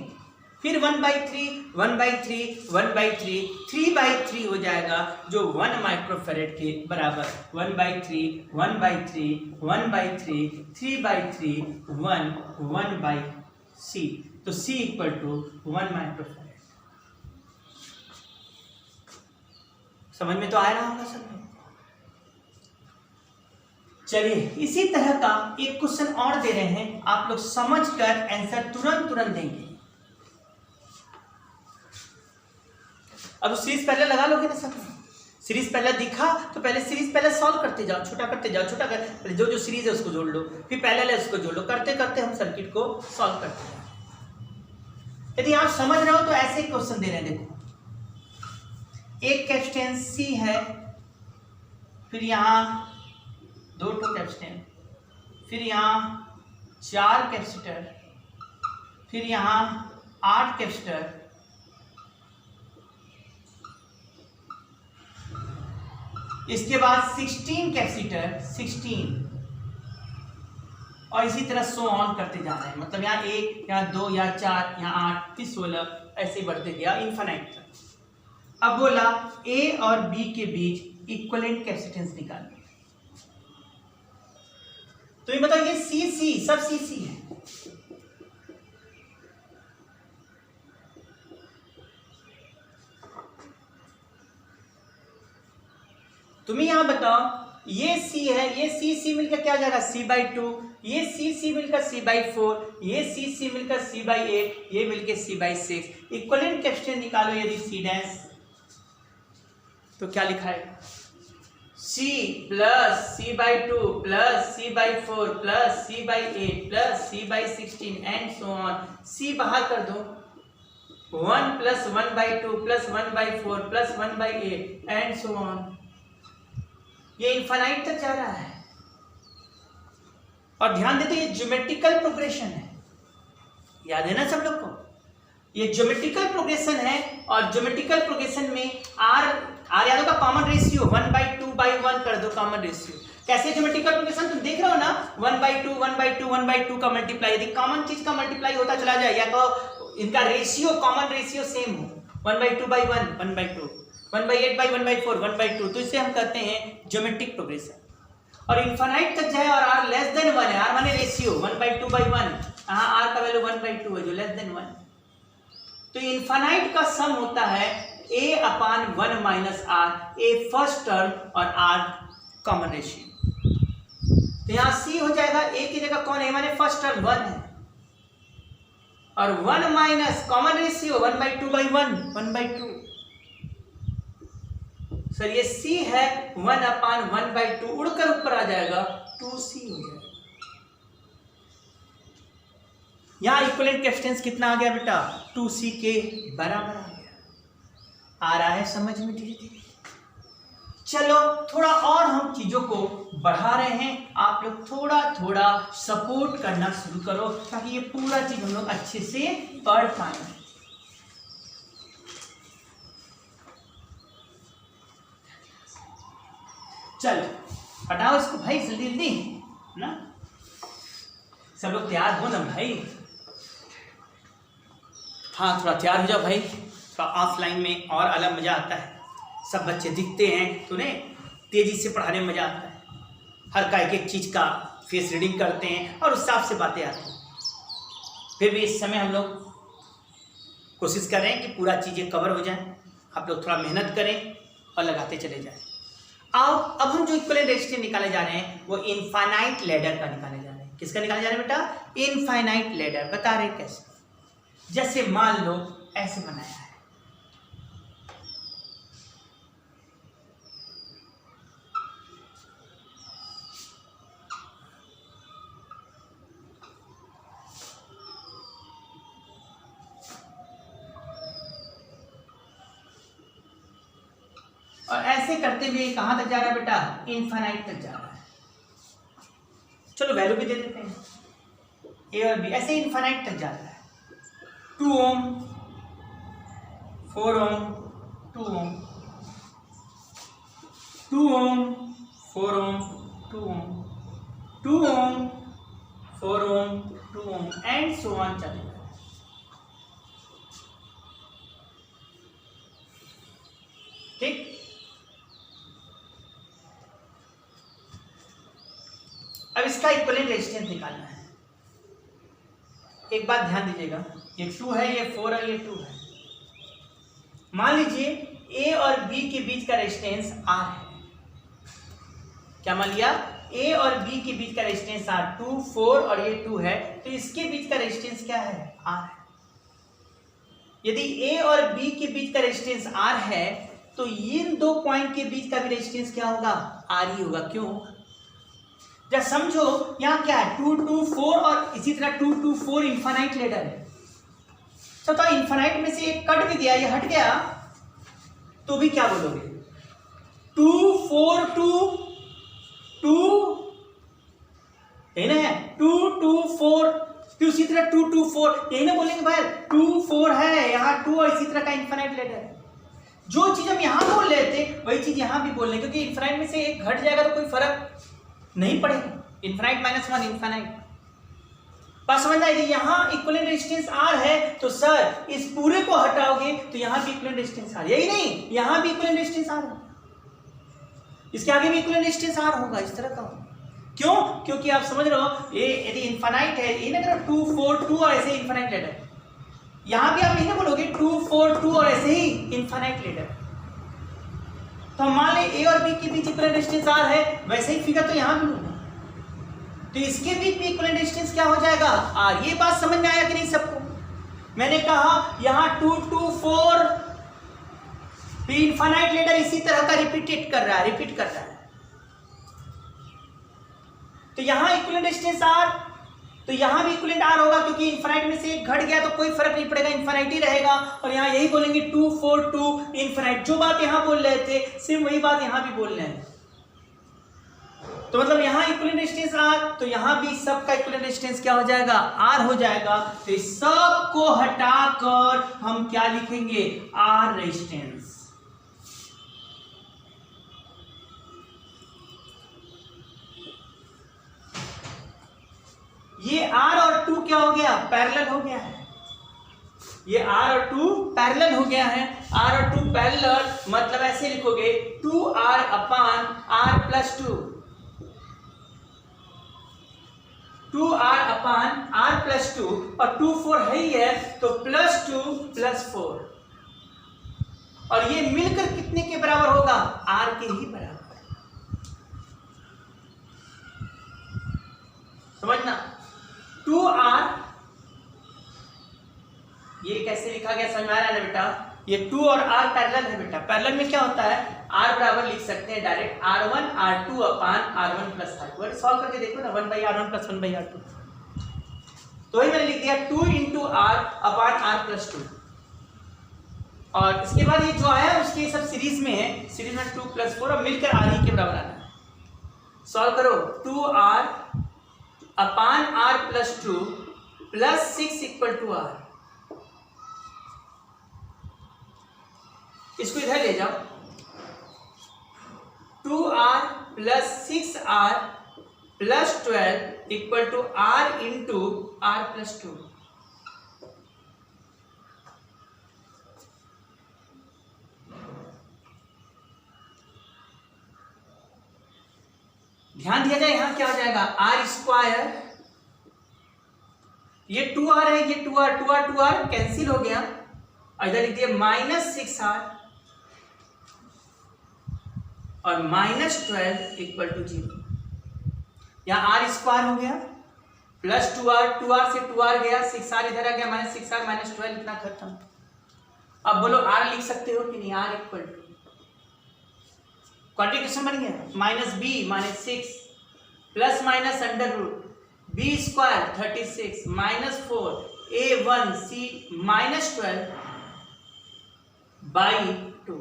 फिर 1/3 1/3 1/3 3/3 हो जाएगा, जो 1 माइक्रोफेरेड के बराबर। 1/3 1/3 1/3 3/3 1 1/C, तो C इक्वल टू 1 माइक्रोफेरेड। समझ में तो आ रहा होगा सब में। चलिए, इसी तरह का एक क्वेश्चन और दे रहे हैं, आप लोग समझकर आंसर तुरंत देंगे। अब सीरीज पहले लगा लोगे ना सब, सीरीज पहले दिखा तो पहले सीरीज पहले सॉल्व करते जाओ, छोटा करते जाओ, छोटा कर, जो जो सीरीज है उसको जोड़ लो, फिर पहले उसको जोड़ लो, करते करते हम सर्किट को सॉल्व करते हैं। यदि आप समझ रहे हो तो ऐसे क्वेश्चन दे रहे हैं, देखो एक कैपेसिटेंस C है, फिर यहाँ 2 कैपेसिटेंस, फिर यहाँ 4 कैपेसिटर, फिर यहाँ 8 कैपेसिटर, इसके बाद 16 कैपेसिटर, 16, और इसी तरह सो ऑन करते जा रहे हैं। मतलब यहाँ 1, यहाँ 2, यहाँ 4, यहाँ 8, फिर 16, ऐसे बढ़ते गया इनफाइनाइट तक। अब बोला ए और बी के बीच इक्विवेलेंट कैपेसिटेंस निकालनी। तो ये बताओ, ये सी सब सी है। तुम्हें यहां बताओ, ये C है, ये C मिलकर क्या हो जाएगा C/2, ये C मिलकर C/4, ये C मिलकर C/8, ये मिलकर C/6। इक्विवेलेंट कैपेसिटेंस निकालो यदि C' तो क्या लिखा है? C plus C/2 plus C/4 plus C/8 plus C/16 and so on. C बाहर कर दो, 1 plus 1/2 plus 1/4 plus 1/8 and so on. ये इनफाइनाइट तक जा रहा है। और ध्यान देते, ये ज्योमेट्रिकल प्रोग्रेशन है, याद है ना सब लोग को? ये ज्योमेट्रिकल प्रोग्रेशन है, और ज्योमेट्रिकल प्रोग्रेशन में आर याद होगा कॉमन रेशियो 1/2/1 कर दो कॉमन रेशियो। कैसे ज्योमेट्रिकल प्रोग्रेशन तुम देख रहे हो ना, 1/2 1/2 1/2 का मल्टीप्लाई, यदि कॉमन चीज का मल्टीप्लाई होता चला जाए, या तो इनका रेशियो कॉमन रेशियो सेम हो, 1/2/1 1/2, 1/8/1/4 1/2, तो इसे हम कहते हैं ज्योमेट्रिक प्रोग्रेशन। और इनफाइनाइट तक जाए और r लेस देन 1 है, r माने रेशियो 1/2/1, यहाँ r का वैल्यू 1/2 है जो लेस देन 1। तो इनफाइनाइट का सम होता है a/1 minus r, a first term और r कॉमन रेशियो। तो यहाँ c हो जाएगा, a की जगह कौन है, माने फर्स्ट टर्म 1 है, और 1 माइनस कॉमन रेशियो 1/2/1 1/2। सर ये C है, 1/1/2 उड़कर ऊपर आ जाएगा, 2C हो जाएगा। यहां इक्विवेलेंट कैपेसिटेंस कितना आ गया बेटा? 2C के बराबर आ गया। आ रहा है समझ में धीरे धीरे? चलो थोड़ा और हम चीजों को बढ़ा रहे हैं, आप लोग थोड़ा थोड़ा सपोर्ट करना शुरू करो, ताकि ये पूरा चीज हम लोग अच्छे से पढ़ पाए। चलो हटाओ इसको भाई, जल्दी जल्दी ना, सब लोग तैयार हो ना भाई? हाँ थोड़ा तैयार हो जाओ भाई, थोड़ा ऑफलाइन में और अलग मजा आता है। सब बच्चे दिखते हैं तो ने तेजी से पढ़ाने में मजा आता है, हर का एक चीज का फेस रीडिंग करते हैं और उस हिसाब से बातें आती हैं। फिर भी इस समय हम लोग कोशिश कर रहे हैं कि पूरा चीजें कवर हो जाए। आप लोग थोड़ा मेहनत करें और लगाते चले जाएं। अब हम जो इक्विवेलेंट रेजिस्टेंस निकाले जा रहे हैं वो इनफाइनाइट लैडर का निकाले जा रहे हैं। किसका निकाले जा रहे हैं बेटा? Infinite ladder. बता रहे कैसे? जैसे मान लो ऐसे बनाया है, और ऐसे करते हुए कहां तक जा रहा है बेटा? इनफाइनाइट तक जा रहा है। चलो वैल्यू भी दे देते हैं, ए और बी, ऐसे इनफाइनाइट तक जा रहा है। 2 ओम, 4 ओम, 2 ओम, 2 ओम, 4 ओम, 2 ओम, 2 ओम, 4 ओम, 2 ओम एंड सो ऑन चलेगा। ठीक, अब इसका इक्विवेलेंट रेजिस्टेंस निकालना है। एक बात ध्यान दीजिएगा, ये 2 है, ये 4 है, ये 2 है। मान लीजिए ए और बी के बीच का रेजिस्टेंस R है। क्या मान लिया? ए और बी के बीच का रेजिस्टेंस R, 2, 4 और ये 2 है, तो इसके बीच का रेजिस्टेंस क्या है? R है। यदि ए और बी के बीच का रेजिस्टेंस R है तो इन दो पॉइंट के बीच का भी रेजिस्टेंस क्या होगा? R ही होगा। क्यों? जब समझो यहाँ क्या है, 2, 2, 4 और इसी तरह 2, 2, 4 इनफाइनाइट लैडर है। तो इनफाइनाइट में से एक कट भी दिया, ये हट गया, तो भी क्या बोलोगे 2 4 2 2 यही ना है 2 2 4 फिर उसी तरह 2 2 4 यही ना बोलेंगे भाई 2 4 है यहाँ 2 और इसी तरह का इनफाइनाइट लेटर है। जो चीज हम यहाँ बोल रहे थे वही चीज यहाँ भी बोल रहे हैं क्योंकि इनफाइनाइट में से एक घट जाएगा तो कोई फर्क नहीं पड़ेगा। इनफाइनाइट -1 इनफाइनाइट बात समझ आई। यहाँ इक्विवेलेंट रेजिस्टेंस R है तो सर इस पूरे को हटाओगे तो यहाँ भी इक्विवेलेंट रेजिस्टेंस R, यही नहीं यहाँ भी इक्विवेलेंट रेजिस्टेंस R है, इसके आगे भी इक्विवेलेंट रेजिस्टेंस R होगा, इस तरह का होगा। क्यों? क्योंकि आप समझ रहे हो ये यदि इनफाइनाइट है ये ना करो 2 4 2 और ऐसे इनफाइनाइट लेटर, यहाँ भी आप यही ना बोलोगे 2 4 2 और ऐसे ही इनफाइनाइट लेटर। तो हम मान लें A और B के बीच इक्विवेलेंट रेजिस्टेंस R है, वैसे ही फिगर तो यहाँ भी होगा, तो इसके बीच भी इक्विवेलेंट रेजिस्टेंस क्या हो जाएगा R। ये बात समझ में आया कि नहीं सबको? मैंने कहा यहाँ 2 2 4 भी इनफाइनाइट लेटर इसी तरह का रिपीट कर रहा है तो यहाँ इक्विवेलेंट रेजिस्टेंस R, तो यहाँ भी इक्विवेलेंट R होगा क्योंकि इनफाइनाइट में से एक घट गया तो कोई फर्क नहीं पड़ेगा, इनफाइनाइट ही रहेगा। और यहाँ यही बोलेंगे 2 4 2 इनफाइनाइट, जो बात यहाँ बोल रहे थे सिर्फ वही बात यहाँ भी बोल रहे हैं। तो मतलब यहाँ इक्विवेलेंट रेजिस्टेंस R, तो यहाँ भी सब का इक्विवेलेंट रेजिस्टेंस क्या हो जाएगा R हो जाएगा। तो इस सब को हटाकर हम क्या लिखेंगे R रेजिस्टेंस। ये R और 2 क्या हो गया पैरेलल हो गया है, ये R और 2 पैरेलल हो गया है। R और 2 पैरेलल मतलब ऐसे लिखोगे 2R upon R plus 2, 2R upon R plus 2 और 2 4 है ही है तो प्लस 2 प्लस 4 और ये मिलकर कितने के बराबर होगा R के ही बराबर। समझना 2R ये कैसे लिखा गया समझ में आ रहा है ना बेटा? ये 2 और R पैरेलल है बेटा। पैरेलल में क्या होता है R बराबर लिख सकते हैं direct R1 R2 upon R1 plus R2। Solve करके देखो ना 1/R1 प्लस 1/R2, तो वही मैंने लिख दिया 2 into R upon R plus 2। और इसके बाद ये जो आया उसके सब सीरीज में है, सीरीज में 2 प्लस 4 और मिलकर R ही के बराबर आना है। सॉल्व करो 2R upon R plus 2 plus 6 equal to R। इसको इधर ले जाओ 2R plus 6R plus 12 equal to R into R plus 2। ध्यान दिया जाए यहां क्या हो जाएगा R स्क्वायर, ये 2R है ये 2R कैंसिल हो गया और इधर लिख दिया -6R और -12 इक्वल टू 0। यहां R स्क्वायर हो गया प्लस 2R से 2R गया 6R इधर आ गया -6R -12 इतना खत्म। अब बोलो R लिख सकते हो कि नहीं? R इक्वल टू क्वाड्रिकेशन बन गया -b -6 plus minus under root b square 36 -4 a1c -12 by 2।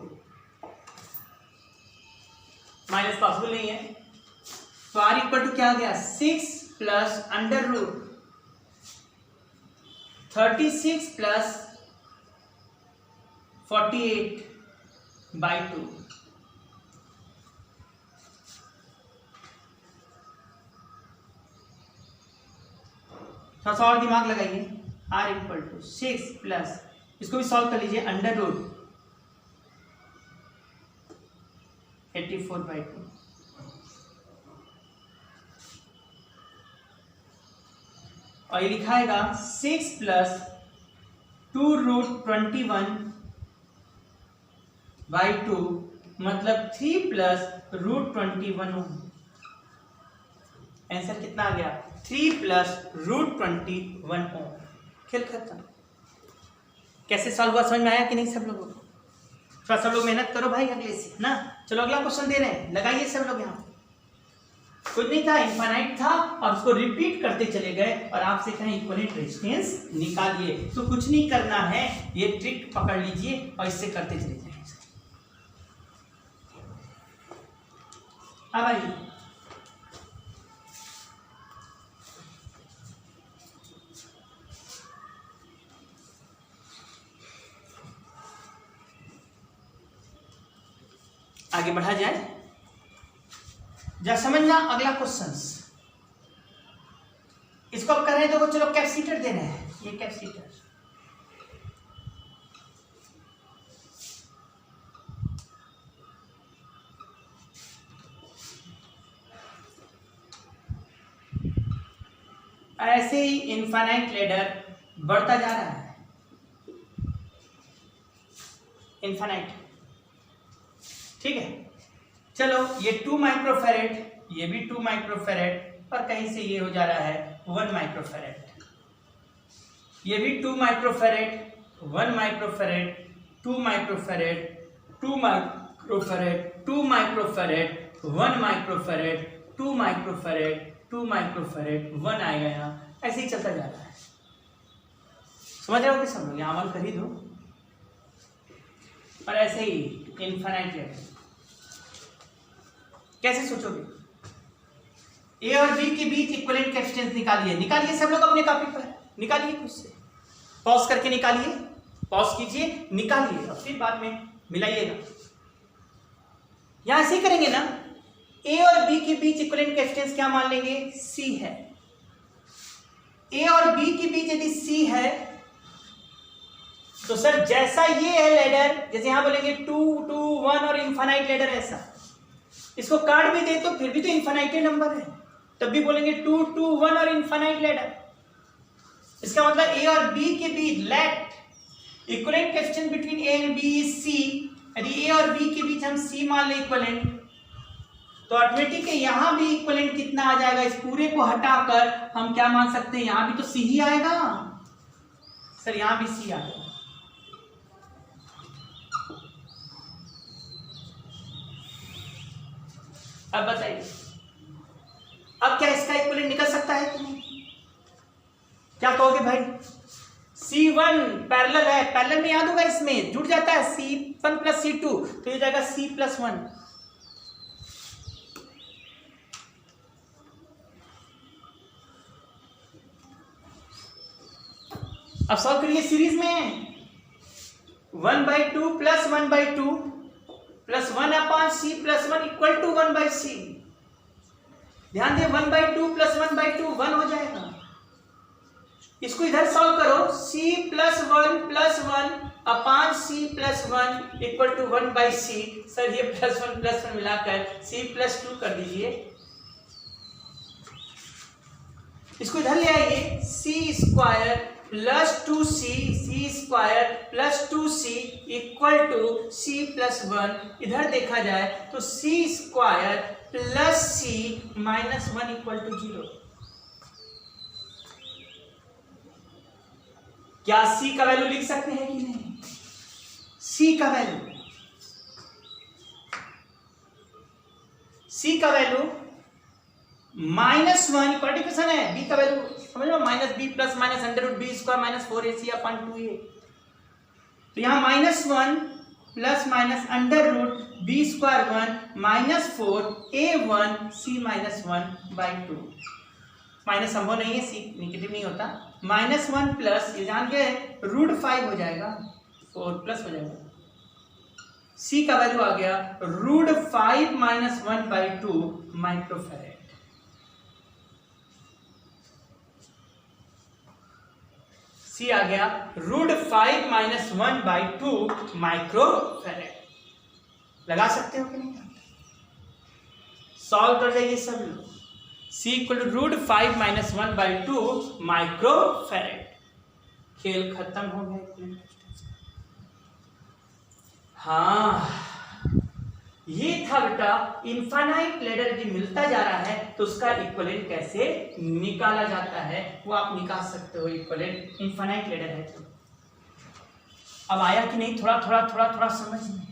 Minus possible नहीं है तो r इक्वल टू क्या आ गया 6 plus under root 36 plus 48 by 2। थोड़ा सा और दिमाग लगाइए r इक्वल टू 6 प्लस इसको भी सॉल्व कर लीजिए अंडर रूट 84 बाई 2 और ये लिखाएगा 6 प्लस 2 रूट 21 बाई 2 मतलब 3 प्लस रूट 21। आंसर कितना आ गया 3 प्लस रूट 21 ओम। खेल खत्म। कैसे सॉल्व हुआ समझ में आया कि नहीं सब लोगों को? थोड़ा सब लोग मेहनत करो भाई अगले से ना। चलो अगला क्वेश्चन दे रहे हैं, लगाइए सब लोग। यहाँ कुछ नहीं था, इनफाइनाइट था और उसको रिपीट करते चले गए और आपसे कहें इक्विवेलेंट रेजिस्टेंस निकालिए। तो कुछ नहीं करना है, ये ट्रिक पकड़ लीजिए और इससे करते चले जाइए। अब आइए, आगे बढ़ा जाए। जरा समझना अगला क्वेश्चन। इसको अब कर रहे हैं तो चलो कैपेसिटर दे रहे हैं, ये कैपेसिटर ऐसे ही इनफाइनाइट लैडर बढ़ता जा रहा है, इनफाइनाइट, ठीक है। चलो ये 2 माइक्रोफैरेड, ये भी 2 माइक्रोफैरेड और कहीं से ये हो जा रहा है 1 माइक्रोफैरेड, ये भी 2 microfarad, 1 microfarad, 2 microfarad, 2 microfarad, 2 microfarad, 1 microfarad, 2 microfarad, 2 microfarad, 1 आएगा यहाँ, ऐसे ही चलता जा रहा है। समझ रहे हो कि सब लोग यहाँ अमल कर ही दो। और ऐसे ही इनफाइनाइट लेवल कैसे सोचोगे? ए और बी के बीच इक्विवेलेंट कैपेसिटेंस निकालिए, निकालिए सब लोग अपने कॉपी पर, निकालिए खुद से, पॉज करके निकालिए, पॉज कीजिए, निकालिए और फिर बाद में मिलाइएगा। यहां ऐसे करेंगे ना, ए और बी के बीच इक्विवेलेंट कैपेसिटेंस क्या मान लेंगे? सी है। ए और बी के बीच यदि सी है तो सर जैसा ये है लेडर, जैसे यहां बोलेंगे 2 2 1 और इनफाइनाइट लेडर, ऐसा इसको काट भी दे तो फिर भी तो इनफाइनाइट नंबर है, तब भी बोलेंगे 2 2 1 और इनफाइनाइट लेडर। इसका मतलब ए और बी के बीच, let equivalent capacitance between A and B is C. यदि ए और बी के बीच हम सी मान ले इक्विवेलेंट, तो ऑटोमेटिक यहां भी इक्विवेलेंट कितना आ जाएगा? इस पूरे को हटाकर हम क्या मान सकते हैं? यहां भी तो सी ही आएगा सर, यहां भी सी आएगा। अब बताइए, अब क्या इसका इक्विवेलेंट निकल सकता है कि नहीं? क्या कहोगे भाई? C1 पैरेलल है, पैरेलल में याद होगा इसमें जुड़ जाता है C1 प्लस C2, तो ये जाएगा C प्लस 1। अब सॉल्व करिए सीरीज में, 1/2 plus 1/2 plus 1/C plus 1 equal to 1/C। ध्यान दे, 1/2 प्लस 1/2 1 हो जाएगा। इसको इधर सॉल्व करो, C plus 1 upon C plus 1 equal to 1/C। Sir ये प्लस 1 मिलाकर C प्लस 2 कर दीजिए। इसको इधर ले आइए, C square plus 2C, C square plus 2C equal to C plus 1। इधर देखा जाए तो C square plus C minus 1 equal to 0। क्या C का वैल्यू लिख सकते हैं कि नहीं? C का वैल्यू, C का वैल्यू -1 इक्वलिटी क्वेश्चन है, B का वैल्यू समझ लो, -b plus minus under root b square minus 4ac upon 2a। तो यहाँ -1 plus minus under root b square 1 minus 4a1 c minus 1/2। Minus संभव नहीं है, c नेगेटिव नहीं होता। -1 प्लस ये जान के √5 हो जाएगा, 4 प्लस हो जाएगा, c का वैल्यू आ गया √5 माइनस 1/2 माइक्रोफैरेड। C आ गया √5 माइनस 1/2 माइक्रोफैरेड। लगा सकते हो कि नहीं? सॉल्व कर जाइए सब लोग। C equal to √5 minus 1/2 microfarad. खेल खत्म हो गया। हाँ, ये था बेटा इनफाइनाइट लेडर यदि मिलता जा रहा है तो उसका इक्विवेलेंट कैसे निकाला जाता है, वो आप निकाल सकते हो। इक्विवेलेंट इनफाइनाइट लेडर है तो अब आया कि नहीं? थोड़ा समझ में।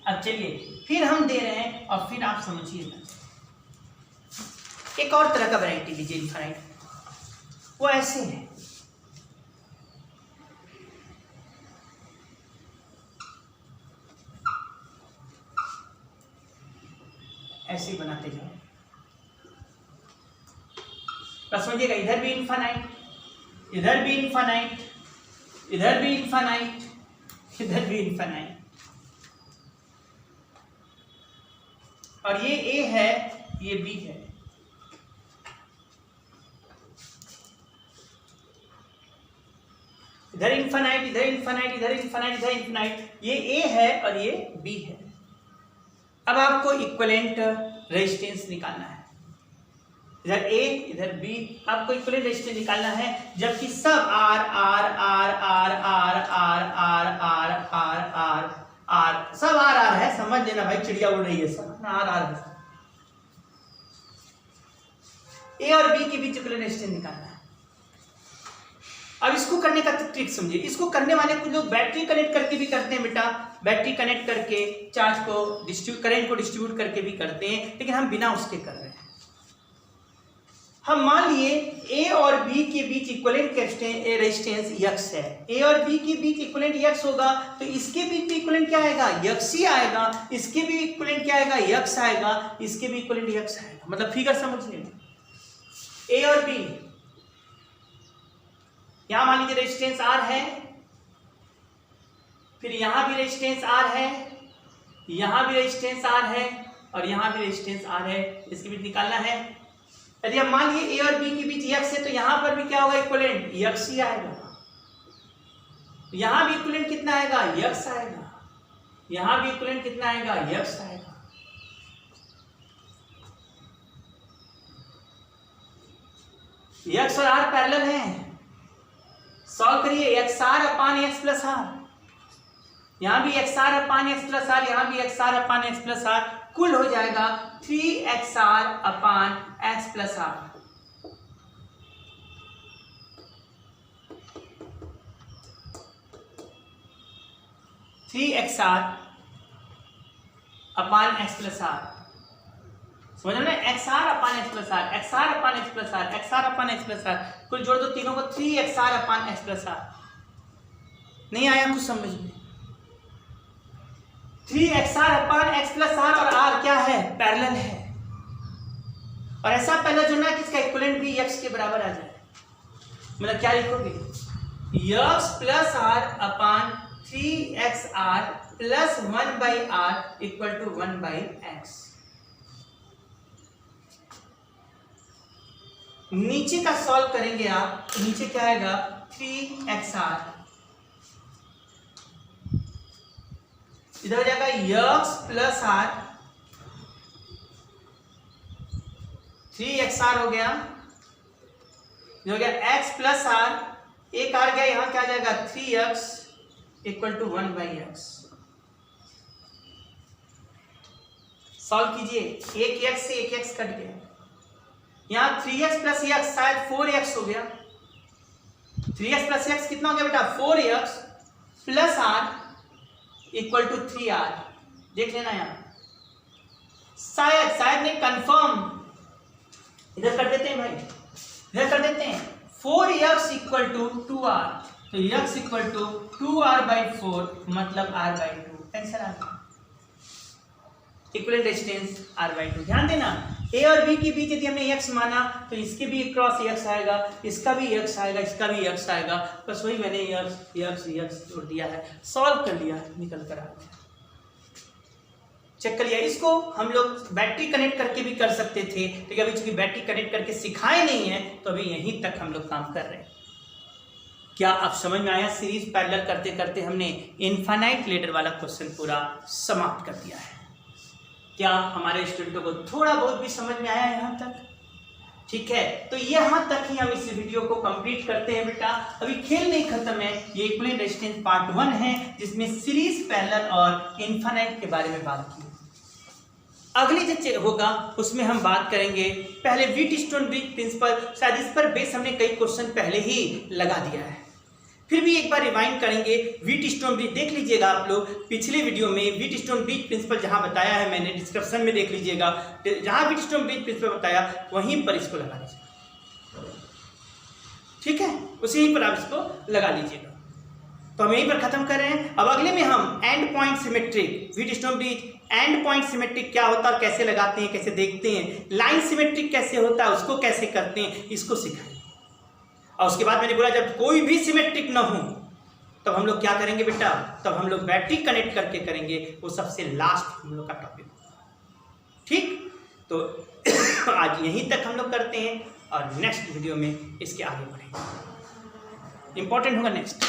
अब चलिए फिर हम दे रहे हैं और फिर आप समझिएगा। एक और तरह का वैरायटी लीजिए इनफाइनाइट, वो ऐसे है, ऐसे ही बनाते जाओ। बस समझिएगा, इधर भी इनफाइनाइट, इधर भी इनफाइनाइट, इधर भी इनफाइनाइट, इधर भी इनफाइनाइट, और ये ए है, ये बी है। इधर इनफाइनाइट, इधर इनफाइनाइट, इधर इनफाइनाइट, इधर इनफाइनाइट, ये ए है और ये बी है। अब आपको इक्विवेलेंट रेजिस्टेंस निकालना है, इधर ए इधर बी, आपको इक्विवेलेंट रेजिस्टेंस निकालना है, जबकि सब R R R R R R R R R R R सब आर आर है। समझ लेना भाई, चिड़िया उड़ रही है, सब आर आर है। ए और बी के बीच इक्विवेलेंट रेजिस्टेंस निकालना है। अब इसको करने का ट्रिक समझिए। इसको करने वाले कुछ लोग बैटरी कनेक्ट करके भी करते हैं बेटा, बैटरी कनेक्ट करके चार्ज को करंट को डिस्ट्रीब्यूट करके भी करते हैं, लेकिन हम बिना उसके कर रहे हैं। हम मान लिए ए और बी के बीच इक्विवेलेंट रेजिस्टेंस यक्स है, ए और बी के बीच इक्विवेलेंट यक्स होगा, तो इसके बीच भी इक्विवेलेंट क्या आएगा, यक्स ही आएगा। इसके भी इक्विवेलेंट क्या आएगा, यक्स आएगा। इसके भी इक्विवेलेंट यक्स आएगा। मतलब फिगर समझ लीजिए, ए और बी, यहां मान लीजिए रेजिस्टेंस आर है, फिर यहां भी रेजिस्टेंस आर है, यहां भी रेजिस्टेंस आर है, और यहां भी रेजिस्टेंस आर है। इसके बीच निकालना है। यदि हम मान लिए ए और बी के बीच यक्स है, तो यहां पर भी क्या होगा, इक्विवेलेंट यक्स ही आएगा। यहां भी इक्विवेलेंट कितना आएगा, यक्स आएगा। यहां भी इक्विवेलेंट कितना आएगा, यक्स आएगा। यक्स और आर पैरेलल हैं, सॉल्व करिए। X R upon x plus R, यहां भी x R upon x plus R, यहां भी x R upon x plus R, कुल हो जाएगा 3xr upon x plus R. Three x R upon x plus R, समझ रहे हैं, x R upon x plus R, x R upon x plus R, x R upon x plus R, कुल जोड़ दो तीनों को, 3xr upon x plus are. नहीं आया कुछ समझ में? 3xr upon x plus R, और आर क्या है, पैरेलल है, और ऐसा पहला जोड़ना है कि इसका इक्विवेलेंट भी x के बराबर आ जाए। मतलब क्या लिखोगे, x plus R upon 3xr plus 1/r equal to 1/x। नीचे का सॉल्व करेंगे आप, नीचे क्या आएगा, 3xr, इधर हो जाएगा x प्लस आर, 3xr हो गया, हो गया x प्लस आर, एक आर गया, यहां क्या आ जाएगा, 3x equal to 1/x। Solve कीजिए, एक x से एक x कट गया, यहां 3x प्लस x शायद 4x हो गया। 3x प्लस x कितना हो गया बेटा, 4x plus r equal to 3r। देख लेना यहां, शायद नहीं, कंफर्म। इधर कर देते हैं भाई, इधर कर देते हैं, 4x इक्वल टू 2r, तो x इक्वल टू 2r/4 मतलब r/2। आंसर आ गया, इक्विवेलेंट रेजिस्टेंस r/2। ध्यान देना, a और b के बीच यदि हमने x माना तो इसके भी क्रॉस x आएगा, इसका भी x आएगा, इसका भी x आएगा। बस वही मैंने x जोड़ दिया है, सॉल्व कर लिया, निकल कर आ गया। चेक कर लिया। इसको हम लोग बैटरी कनेक्ट करके भी कर सकते थे, लेकिन अभी चूंकि बैटरी कनेक्ट करके सिखाए नहीं है, तो अभी यहीं तक हम लोग काम कर रहे हैं। क्या आप समझ में आया? सीरीज पैरेलल करते करते हमने इनफाइनाइट लेडर वाला क्वेश्चन पूरा समाप्त कर दिया है। क्या हमारे स्टूडेंटों को थोड़ा बहुत भी समझ में आया यहाँ तक? ठीक है, तो यहाँ तक ही हम इस वीडियो को कंप्लीट करते हैं बेटा। अभी खेल नहीं खत्म है, ये इक्विवेलेंट रेजिस्टेंस पार्ट 1 है, जिसमें सीरीज पैरेलल और इनफाइनाइट के बारे में बात की। अगली जो होगा उसमें हम बात करेंगे पहले व्हीटस्टोन ब्रिज प्रिंसिपल। शायद इस पर बेस हमने कई क्वेश्चन पहले ही लगा दिया है, फिर भी एक बार रिवाइंड करेंगे। व्हीटस्टोन ब्रिज देख लीजिएगा आप लोग, पिछले वीडियो में व्हीटस्टोन ब्रिज प्रिंसिपल जहां बताया है मैंने, डिस्क्रिप्शन में देख लीजिएगा, जहां व्हीटस्टोन ब्रिज प्रिंसिपल बताया वहीं पर इसको लगा लीजिएगा। ठीक है, उसी पर आप इसको लगा लीजिएगा। तो हम यहीं पर खत्म कर रहे हैं। अब अगले में हम and point symmetric, Wheatstone bridge and point symmetric क्या होता है और कैसे लगाते हैं, कैसे देखते हैं, लाइन सिमेट्रिक कैसे होता है उसको कैसे करते हैं, इसको सिखाएंगे। और उसके बाद मैंने बोला जब कोई भी सिमेट्रिक ना हो तब हम लोग क्या करेंगे बेटा, तब हम लोग बैटरी कनेक्ट करके करेंगे, वो सबसे लास्ट हम लोग का टॉपिक। ठीक, तो आज यहीं तक हम लोग करते हैं और नेक्स्ट वीडियो में इसके आगे बढ़ेंगे। इंपॉर्टेंट होगा नेक्स्ट।